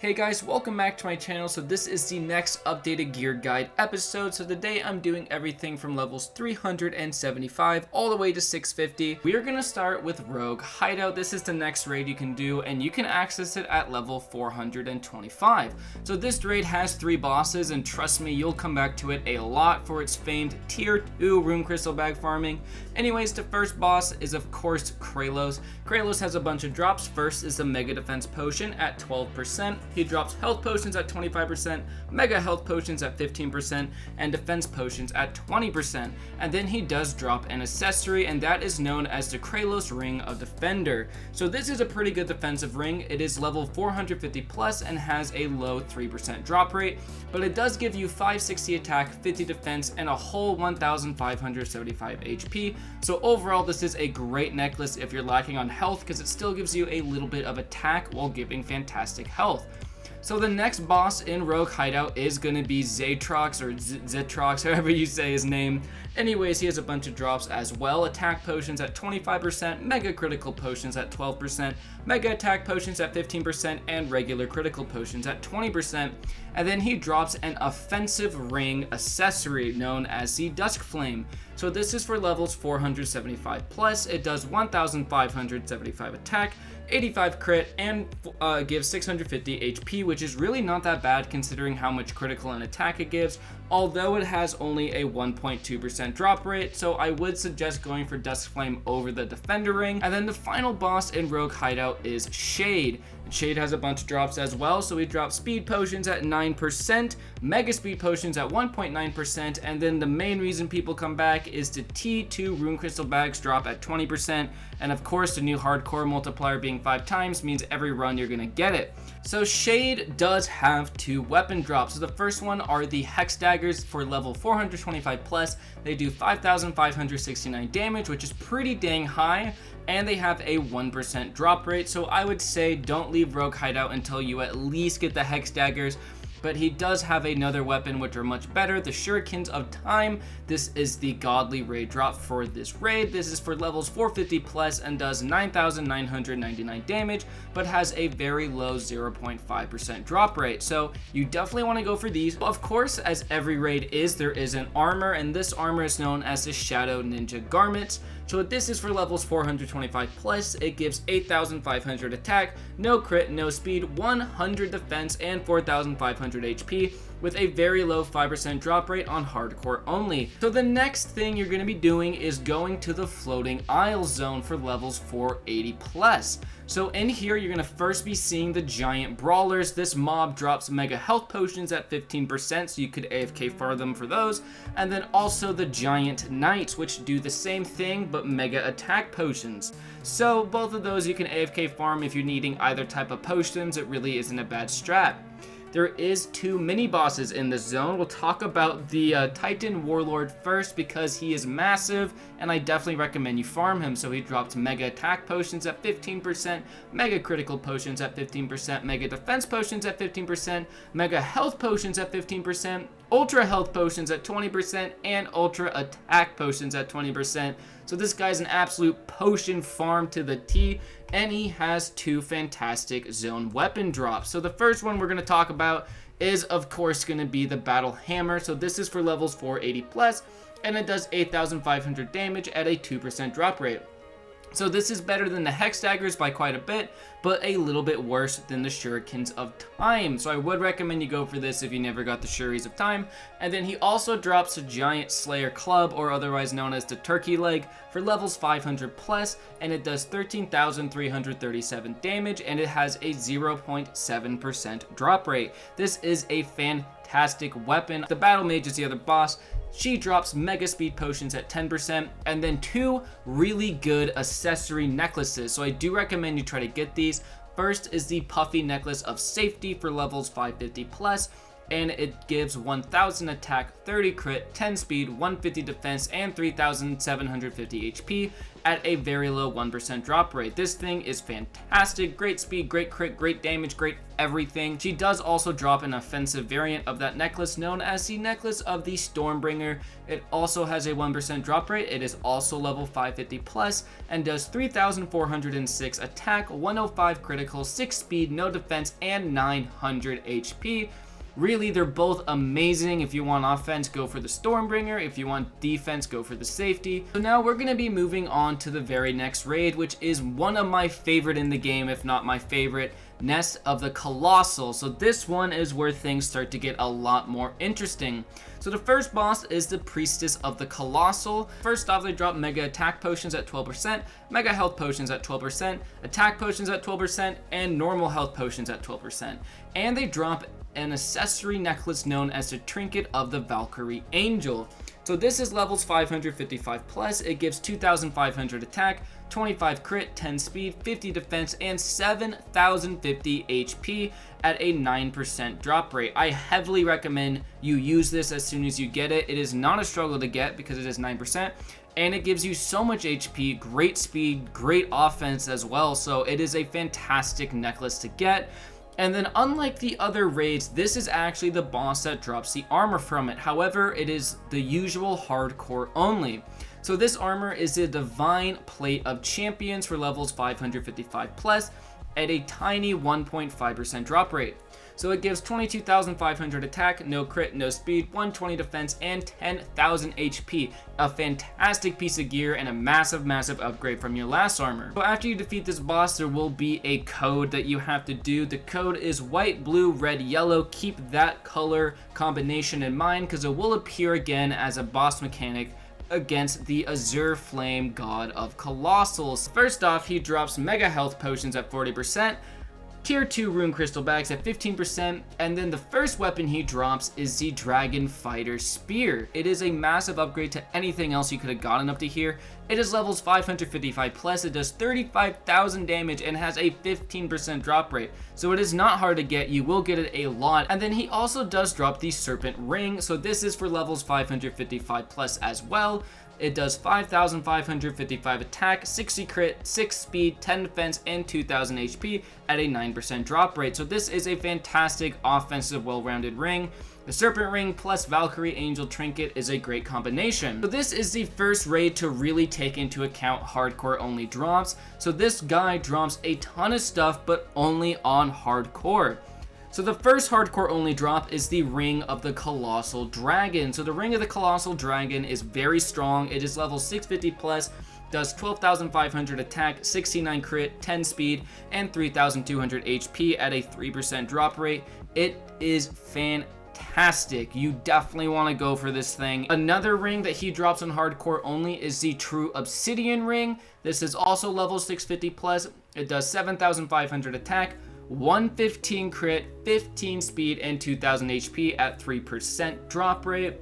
Hey guys, welcome back to my channel. So this is the next updated gear guide episode. So today I'm doing everything from levels 375 all the way to 650. We are going to start with Rogue Hideout. This is the next raid you can do and you can access it at level 425. So this raid has 3 bosses and trust me, you'll come back to it a lot for its famed tier 2 rune crystal bag farming. Anyways, the first boss is of course Kralos. Kralos has a bunch of drops. First is the Mega Defense Potion at 12%. He drops health potions at 25%, mega health potions at 15%, and defense potions at 20%. And then he does drop an accessory, and that is known as the Kralos Ring of Defender. So this is a pretty good defensive ring. It is level 450 plus and has a low 3% drop rate, but it does give you 560 attack, 50 defense, and a whole 1575 HP. So overall, this is a great necklace if you're lacking on health because it still gives you a little bit of attack while giving fantastic health. So the next boss in Rogue Hideout is going to be Zatrox or Zetrox, however you say his name. Anyways, he has a bunch of drops as well. Attack potions at 25%, mega critical potions at 12%, mega attack potions at 15%, and regular critical potions at 20%. And then he drops an offensive ring accessory known as the Dusk Flame. So this is for levels 475 plus. It does 1575 attack, 85 crit, and gives 650 HP, which is really not that bad considering how much critical and attack it gives, although it has only a 1.2% drop rate, so I would suggest going for Dusk Flame over the Defender Ring. And then the final boss in Rogue Hideout is Shade. Shade has a bunch of drops as well, so he drops speed potions at 9%, mega speed potions at 1.9%, and then the main reason people come back is the T2 rune crystal bags drop at 20%, and of course the new hardcore multiplier being 5 times means every run you're gonna get it. So Shade does have 2 weapon drops. So the first one are the Hex Daggers for level 425 plus. They do 5,569 damage, which is pretty dang high, and they have a 1% drop rate. So I would say don't leave Rogue Hideout until you at least get the Hex Daggers. But he does have another weapon which are much better, the Shurikens of Time. This is the godly raid drop for this raid. This is for levels 450 plus and does 9,999 damage, but has a very low 0.5% drop rate. So you definitely want to go for these. Of course, as every raid is, there is an armor, and this armor is known as the Shadow Ninja Garment. So this is for levels 425 plus. It gives 8,500 attack, no crit, no speed, 100 defense, and 4,500 HP with a very low 5% drop rate on hardcore only. So the next thing you're going to be doing is going to the Floating Isle zone for levels 480 plus. So in here, you're going to first be seeing the giant brawlers. This mob drops mega health potions at 15%, so you could AFK farm them for those. And then also the giant knights, which do the same thing, but mega attack potions. So both of those you can AFK farm if you're needing either type of potions. It really isn't a bad strat. There is 2 mini bosses in this zone. We'll talk about the Titan Warlord first because he is massive and I definitely recommend you farm him. So he drops mega attack potions at 15%, mega critical potions at 15%, mega defense potions at 15%, mega health potions at 15%, ultra health potions at 20%, and ultra attack potions at 20%. So this guy's an absolute potion farm to the T, and he has 2 fantastic zone weapon drops. So the first one we're going to talk about is of course going to be the Battle Hammer. So this is for levels 480 plus, and it does 8,500 damage at a 2% drop rate. So this is better than the Hex Daggers by quite a bit, but a little bit worse than the Shurikens of Time. So I would recommend you go for this if you never got the Shuris of Time. And then he also drops a Giant Slayer Club, or otherwise known as the Turkey Leg, for levels 500 plus, and it does 13,337 damage, and it has a 0.7% drop rate. This is a fantastic weapon. The Battle Mage is the other boss. She drops mega speed potions at 10%, and then 2 really good accessory necklaces. So I do recommend you try to get these. First is the Puffy Necklace of Safety for levels 550 plus, and it gives 1,000 attack, 30 crit, 10 speed, 150 defense, and 3,750 HP at a very low 1% drop rate. This thing is fantastic, great speed, great crit, great damage, great everything. She does also drop an offensive variant of that necklace known as the Necklace of the Stormbringer. It also has a 1% drop rate. It is also level 550 plus and does 3,406 attack, 105 critical, 6 speed, no defense, and 900 HP. Really, they're both amazing. If you want offense, go for the Stormbringer. If you want defense, go for the Safety. So now we're going to be moving on to the very next raid, which is one of my favorite in the game, if not my favorite, Nest of the Colossal. So this one is where things start to get a lot more interesting. So the first boss is the Priestess of the Colossal. First off, they drop Mega Attack Potions at 12%, Mega Health Potions at 12%, Attack Potions at 12%, and Normal Health Potions at 12%. And they drop an accessory necklace known as the Trinket of the Valkyrie Angel. So this is levels 555 plus. It gives 2,500 attack, 25 crit, 10 speed, 50 defense, and 7,050 HP at a 9% drop rate. I heavily recommend you use this as soon as you get it. It is not a struggle to get because it is 9%. And it gives you so much HP, great speed, great offense as well. So it is a fantastic necklace to get. And then unlike the other raids, this is actually the boss that drops the armor from it. However, it is the usual hardcore only. So this armor is the Divine Plate of Champions for levels 555 plus at a tiny 1.5% drop rate. So it gives 22,500 attack, no crit, no speed, 120 defense, and 10,000 HP. A fantastic piece of gear and a massive upgrade from your last armor. So after you defeat this boss, there will be a code that you have to do. The code is white, blue, red, yellow. Keep that color combination in mind because it will appear again as a boss mechanic against the Azure Flame God of Colossals. First off, he drops Mega Health Potions at 40%, Tier 2 Rune Crystal Bags at 15%, and then the first weapon he drops is the Dragon Fighter Spear. It is a massive upgrade to anything else you could have gotten up to here. It is levels 555 plus, it does 35,000 damage and has a 15% drop rate. So it is not hard to get, you will get it a lot. And then he also does drop the Serpent Ring, so this is for levels 555 plus as well. It does 5,555 attack, 60 crit, 6 speed, 10 defense, and 2,000 HP at a 9% drop rate. So this is a fantastic offensive, well-rounded ring. The Serpent Ring plus Valkyrie Angel Trinket is a great combination. So this is the first raid to really take into account hardcore only drops. So this guy drops a ton of stuff, but only on hardcore. So the first hardcore only drop is the Ring of the Colossal Dragon. So the Ring of the Colossal Dragon is very strong. It is level 650 plus, does 12,500 attack, 69 crit, 10 speed, and 3,200 HP at a 3% drop rate. It is fantastic. You definitely want to go for this thing. Another ring that he drops on hardcore only is the True Obsidian Ring. This is also level 650 plus. It does 7,500 attack, 115 crit, 15 speed, and 2,000 HP at 3% drop rate.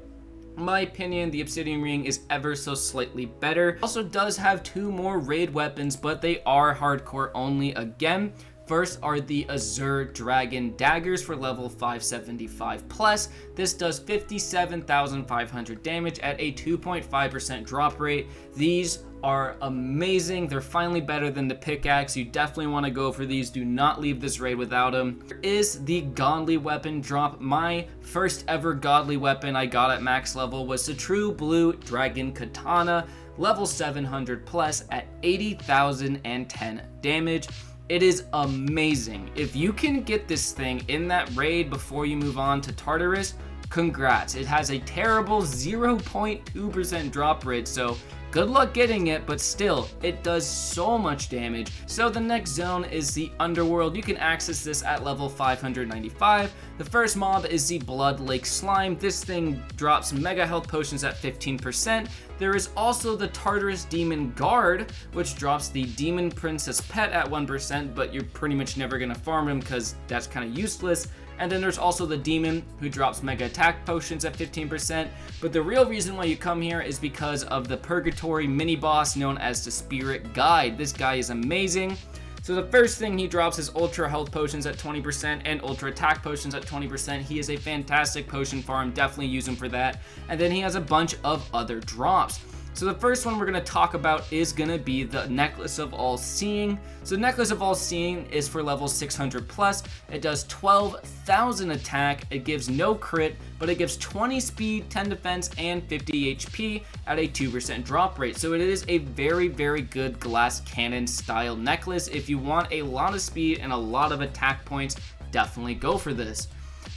In my opinion, the Obsidian Ring is ever so slightly better. Also does have 2 more raid weapons, but they are hardcore only again. First are the Azure Dragon Daggers for level 575 plus. This does 57,500 damage at a 2.5% drop rate. These are amazing. They're finally better than the pickaxe. You definitely want to go for these. Do not leave this raid without them. There is the Godly Weapon drop. My first ever Godly Weapon I got at max level was the True Blue Dragon Katana, level 700 plus at 80,010 damage. It is amazing. If you can get this thing in that raid before you move on to Tartarus, congrats. It has a terrible 0.2% drop rate, so good luck getting it, but still, it does so much damage. So the next zone is the Underworld. You can access this at level 595. The first mob is the Blood Lake Slime. This thing drops Mega Health Potions at 15%. There is also the Tartarus Demon Guard, which drops the Demon Princess Pet at 1%, but you're pretty much never gonna farm him because that's kind of useless. And then there's also the Demon, who drops Mega Attack Potions at 15%. But the real reason why you come here is because of the Purgatory mini-boss known as the Spirit Guide. This guy is amazing. So the first thing he drops is Ultra Health Potions at 20% and Ultra Attack Potions at 20%. He is a fantastic potion farm, definitely use him for that. And then he has a bunch of other drops. So the first one we're going to talk about is going to be the Necklace of All Seeing. So Necklace of All Seeing is for level 600 plus. It does 12,000 attack. It gives no crit, but it gives 20 speed, 10 defense, and 50 HP at a 2% drop rate. So it is a very, very good glass cannon style necklace. If you want a lot of speed and a lot of attack points, definitely go for this.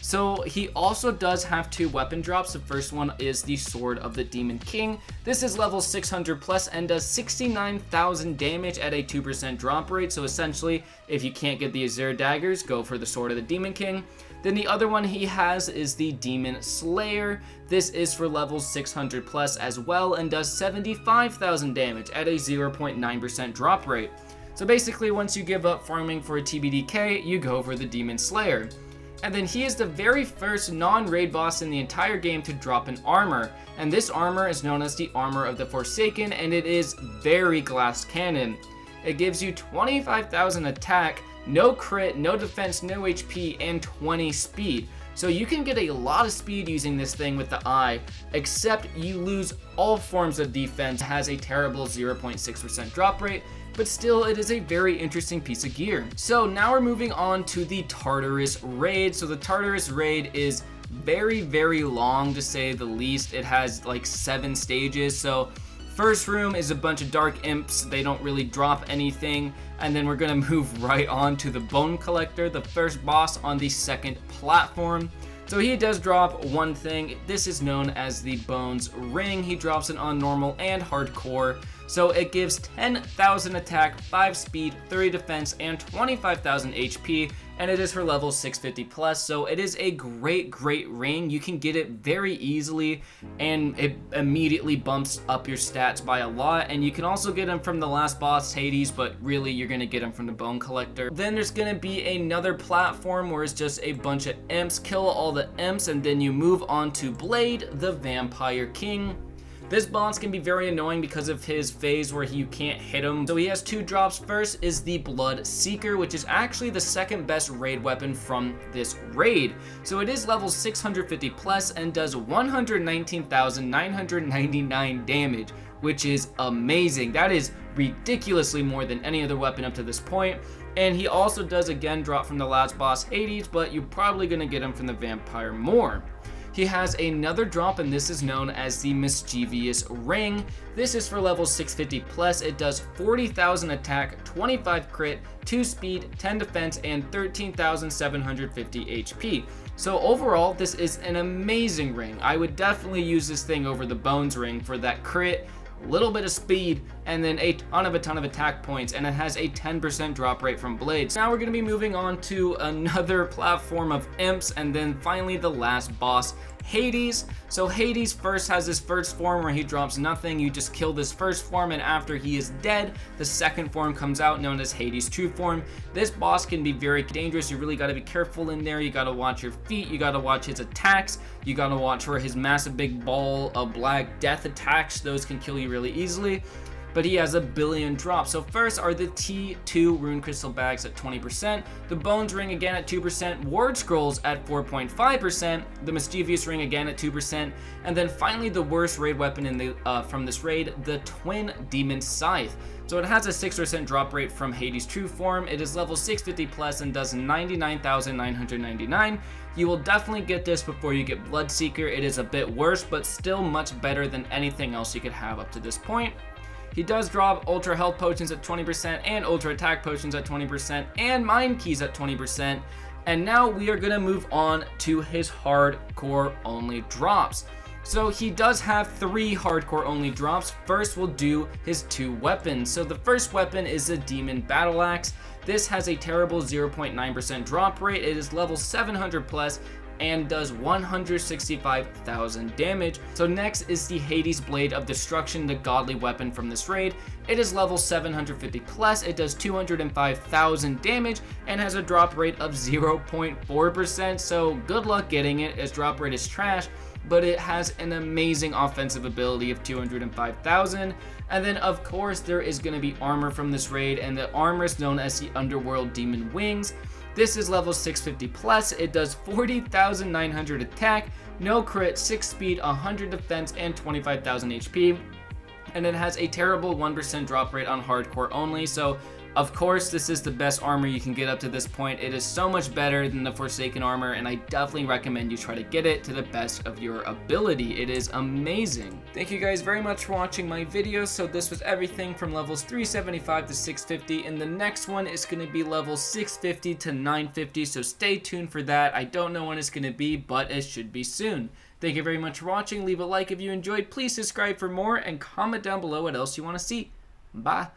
So he also does have 2 weapon drops. The first one is the Sword of the Demon King. This is level 600 plus and does 69,000 damage at a 2% drop rate. So essentially, if you can't get the Azure daggers, go for the Sword of the Demon King. Then the other one he has is the Demon Slayer. This is for level 600 plus as well and does 75,000 damage at a 0.9% drop rate. So basically, once you give up farming for a TBDK, you go for the Demon Slayer. And then he is the very first non-raid boss in the entire game to drop an armor. And this armor is known as the Armor of the Forsaken, and it is very glass cannon. It gives you 25,000 attack, no crit, no defense, no HP, and 20 speed. So you can get a lot of speed using this thing with the eye, except you lose all forms of defense. It has a terrible 0.6% drop rate, but still it is a very interesting piece of gear. So now we're moving on to the Tartarus raid. So the Tartarus raid is very, very long to say the least. It has like 7 stages. So first room is a bunch of dark imps. They don't really drop anything. And then we're gonna move right on to the Bone Collector, the first boss on the second platform. So he does drop one thing. This is known as the Bones Ring. He drops it on normal and hardcore. So it gives 10,000 attack, 5 speed, 30 defense, and 25,000 HP, and it is for level 650 plus. So it is a great, great ring. You can get it very easily, and it immediately bumps up your stats by a lot. And you can also get them from the last boss, Hades, but really you're gonna get them from the Bone Collector. Then there's gonna be another platform where it's just a bunch of imps. Kill all the imps, and then you move on to Blade, the Vampire King. This boss can be very annoying because of his phase where you can't hit him. So he has 2 drops. First is the Blood Seeker, which is actually the second best raid weapon from this raid. So it is level 650 plus and does 119,999 damage, which is amazing. That is ridiculously more than any other weapon up to this point. And he also does again drop from the last boss, Hades, but you're probably gonna get him from the Vampire more. He has another drop, and this is known as the Mischievous Ring. This is for level 650 plus. It does 40,000 attack, 25 crit, 2 speed, 10 defense, and 13,750 HP. So overall, this is an amazing ring. I would definitely use this thing over the Bones Ring for that crit, little bit of speed, and then a ton of attack points, and it has a 10% drop rate from blades. Now we're going to be moving on to another platform of imps, and then finally the last boss, Hades. So Hades first has his first form where he drops nothing. You just kill this first form, and after he is dead, the second form comes out, known as Hades' true form. This boss can be very dangerous. You really got to be careful in there. You got to watch your feet. You got to watch his attacks. You got to watch for his massive big ball of black death attacks. Those can kill you really easily. But he has a billion drops. So first are the T2 Rune Crystal Bags at 20%, the Bones Ring again at 2%, Ward Scrolls at 4.5%, the Mischievous Ring again at 2%, and then finally the worst raid weapon in the from this raid, the Twin Demon Scythe. So it has a 6% drop rate from Hades' true form. It is level 650 plus and does 99,999. You will definitely get this before you get Bloodseeker. It is a bit worse, but still much better than anything else you could have up to this point. He does drop Ultra Health Potions at 20% and Ultra Attack Potions at 20% and Mind Keys at 20%. And now we are going to move on to his hardcore only drops. So he does have 3 hardcore only drops. First we'll do his 2 weapons. So the first weapon is a Demon Battle Axe. This has a terrible 0.9% drop rate. It is level 700 plus and does 165,000 damage. So next is the Hades Blade of Destruction, the godly weapon from this raid. It is level 750 plus, it does 205,000 damage and has a drop rate of 0.4%. So good luck getting it, its drop rate is trash, but it has an amazing offensive ability of 205,000. And then of course there is going to be armor from this raid, and the armor is known as the Underworld Demon Wings. This is level 650 plus, it does 40,900 attack, no crit, 6 speed, 100 defense, and 25,000 HP. and it has a terrible 1% drop rate on hardcore only, so of course this is the best armor you can get up to this point. It is so much better than the Forsaken armor, and I definitely recommend you try to get it to the best of your ability. It is amazing. Thank you guys very much for watching my video. So this was everything from levels 375 to 650, and the next one is going to be levels 650 to 950, so stay tuned for that. I don't know when it's going to be, but it should be soon. Thank you very much for watching. Leave a like if you enjoyed. Please subscribe for more, and comment down below what else you want to see. Bye.